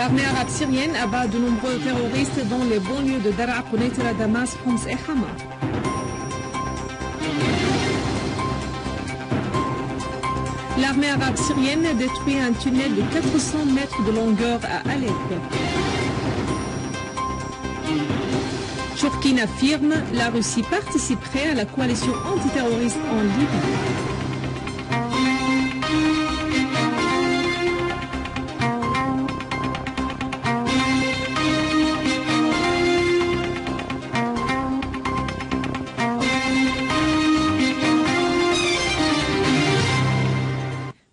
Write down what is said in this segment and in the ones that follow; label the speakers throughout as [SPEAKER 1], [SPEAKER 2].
[SPEAKER 1] L'armée arabe syrienne abat de nombreux terroristes dans les banlieues de Daraa, Quneitra, Damas, Homs et Hama. L'armée arabe syrienne détruit un tunnel de 400 mètres de longueur à Alep. Churkin affirme que la Russie participerait à la coalition antiterroriste en Libye.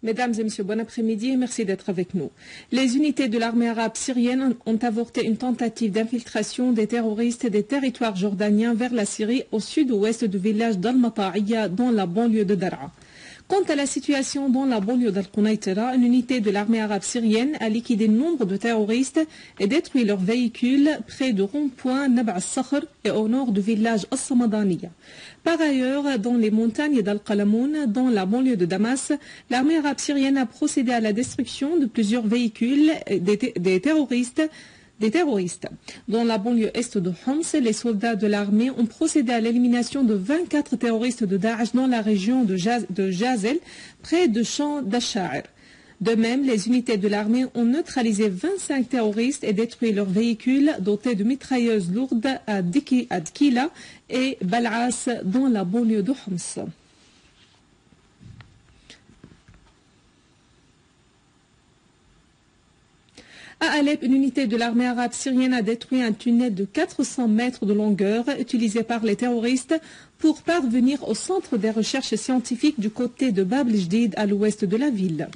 [SPEAKER 1] Mesdames et messieurs, bon après-midi et merci d'être avec nous. Les unités de l'armée arabe syrienne ont avorté une tentative d'infiltration des terroristes des territoires jordaniens vers la Syrie au sud-ouest du village d'Al-Mata'iyya dans la banlieue de Daraa. Quant à la situation dans la banlieue d'Al-Quneitra, une unité de l'armée arabe syrienne a liquidé nombre de terroristes et détruit leurs véhicules près du rond-point Nab' al-Sakhr et au nord du village As-Samadaniya. Par ailleurs, dans les montagnes d'Al-Qalamoun, dans la banlieue de Damas, l'armée arabe syrienne a procédé à la destruction de plusieurs véhicules des terroristes. Dans la banlieue est de Homs, les soldats de l'armée ont procédé à l'élimination de 24 terroristes de Daesh dans la région de Jazel, près de champ d'Asha'ir. De même, les unités de l'armée ont neutralisé 25 terroristes et détruit leurs véhicules dotés de mitrailleuses lourdes à Dkila et Bal'as dans la banlieue de Homs. À Alep, une unité de l'armée arabe syrienne a détruit un tunnel de 400 mètres de longueur utilisé par les terroristes pour parvenir au centre des recherches scientifiques du côté de Bab el-Jdid à l'ouest de la ville.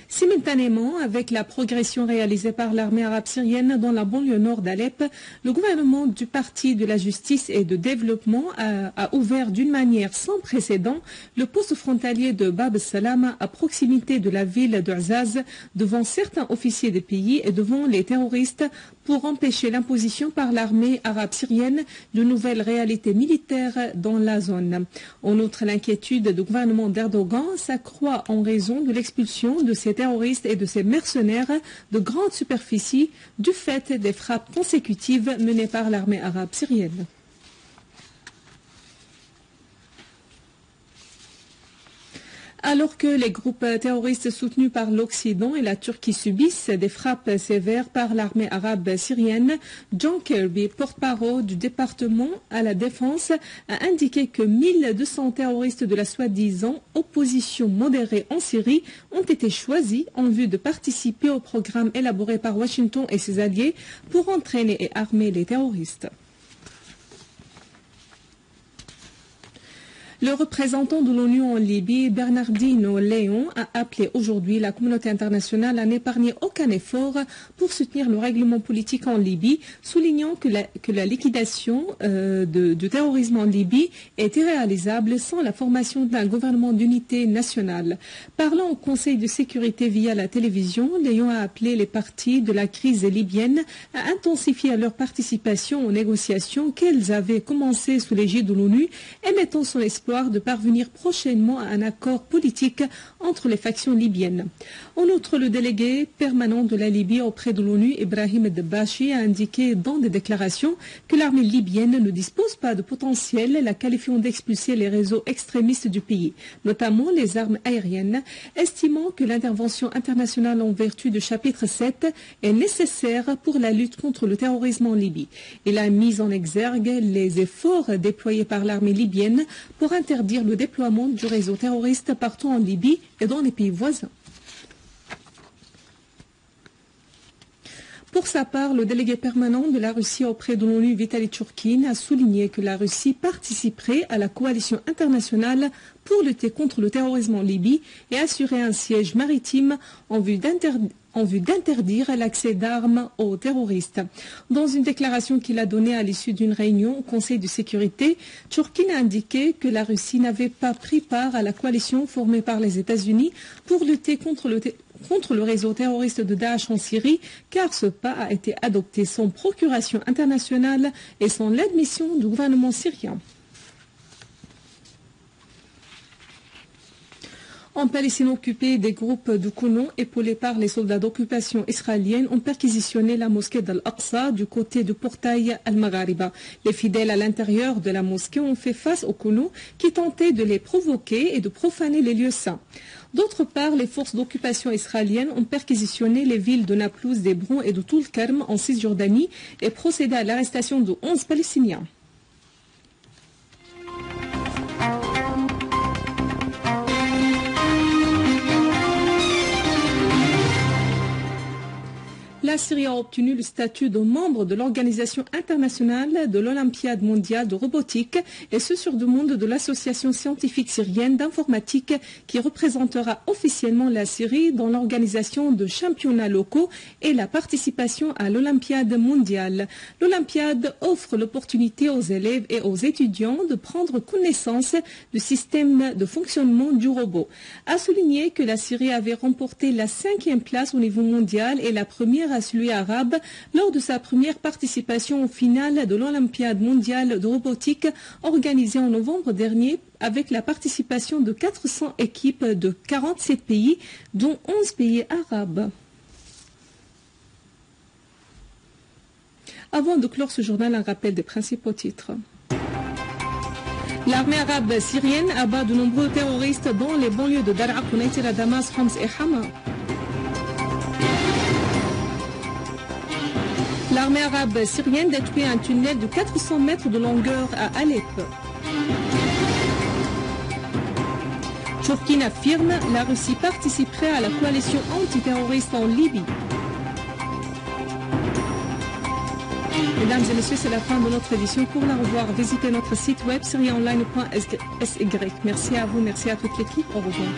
[SPEAKER 1] Simultanément, avec la progression réalisée par l'armée arabe syrienne dans la banlieue nord d'Alep, le gouvernement du Parti de la Justice et de Développement a ouvert d'une manière sans précédent le poste frontalier de Bab el-Salam à proximité de la ville d'U'zaz devant certains officiers des pays et devant les terroristes pour empêcher l'imposition par l'armée arabe syrienne de nouvelles réalités militaires dans la zone. En outre, l'inquiétude du gouvernement d'Erdogan s'accroît en raison de l'expulsion de ces terroristes et de ces mercenaires de grande superficie du fait des frappes consécutives menées par l'armée arabe syrienne. Alors que les groupes terroristes soutenus par l'Occident et la Turquie subissent des frappes sévères par l'armée arabe syrienne, John Kirby, porte-parole du département à la défense, a indiqué que 1200 terroristes de la soi-disant opposition modérée en Syrie ont été choisis en vue de participer au programme élaboré par Washington et ses alliés pour entraîner et armer les terroristes. Le représentant de l'ONU en Libye, Bernardino Leon, a appelé aujourd'hui la communauté internationale à n'épargner aucun effort pour soutenir le règlement politique en Libye, soulignant que la liquidation du terrorisme en Libye est irréalisable sans la formation d'un gouvernement d'unité nationale. Parlant au Conseil de sécurité via la télévision, Leon a appelé les parties de la crise libyenne à intensifier leur participation aux négociations qu'elles avaient commencées sous l'égide de l'ONU, émettant son espoir de parvenir prochainement à un accord politique entre les factions libyennes. En outre, le délégué permanent de la Libye auprès de l'ONU, Ibrahim Debashi, a indiqué dans des déclarations que l'armée libyenne ne dispose pas de potentiel, la qualifiant d'expulser les réseaux extrémistes du pays, notamment les armes aériennes, estimant que l'intervention internationale en vertu du chapitre 7 est nécessaire pour la lutte contre le terrorisme en Libye. Il a mis en exergue les efforts déployés par l'armée libyenne pour interdire le déploiement du réseau terroriste partout en Libye et dans les pays voisins. Pour sa part, le délégué permanent de la Russie auprès de l'ONU, Vitaly Churkin, a souligné que la Russie participerait à la coalition internationale pour lutter contre le terrorisme en Libye et assurer un siège maritime en vue d'interdire l'accès d'armes aux terroristes. Dans une déclaration qu'il a donnée à l'issue d'une réunion au Conseil de sécurité, Churkin a indiqué que la Russie n'avait pas pris part à la coalition formée par les États-Unis pour lutter contre le réseau terroriste de Daesh en Syrie, car ce pas a été adopté sans procuration internationale et sans l'admission du gouvernement syrien. En Palestine occupée, des groupes de colons épaulés par les soldats d'occupation israélienne ont perquisitionné la mosquée d'Al-Aqsa du côté du portail Al-Maghariba. Les fidèles à l'intérieur de la mosquée ont fait face aux colons qui tentaient de les provoquer et de profaner les lieux saints. D'autre part, les forces d'occupation israéliennes ont perquisitionné les villes de Naplouse, d'Hébron et de Toul-Kerm en Cisjordanie et procédé à l'arrestation de 11 Palestiniens. La Syrie a obtenu le statut de membre de l'Organisation internationale de l'Olympiade mondiale de robotique et ce sur demande de l'Association scientifique syrienne d'informatique qui représentera officiellement la Syrie dans l'organisation de championnats locaux et la participation à l'Olympiade mondiale. L'Olympiade offre l'opportunité aux élèves et aux étudiants de prendre connaissance du système de fonctionnement du robot. A souligné que la Syrie avait remporté la 5e place au niveau mondial et la première à celui arabe lors de sa première participation au final de l'Olympiade mondiale de robotique organisée en novembre dernier avec la participation de 400 équipes de 47 pays, dont 11 pays arabes. Avant de clore ce journal, un rappel des principaux titres. L'armée arabe syrienne abat de nombreux terroristes dans les banlieues de Dar'a, Quneitra, Damas, Homs et Hama. L'armée arabe syrienne détruit un tunnel de 400 mètres de longueur à Alep. Turquie affirme la Russie participerait à la coalition antiterroriste en Libye. Mesdames et messieurs, c'est la fin de notre édition. Pour la revoir, visitez notre site web syriaonline.sy. Merci à vous, merci à toute l'équipe. Au revoir.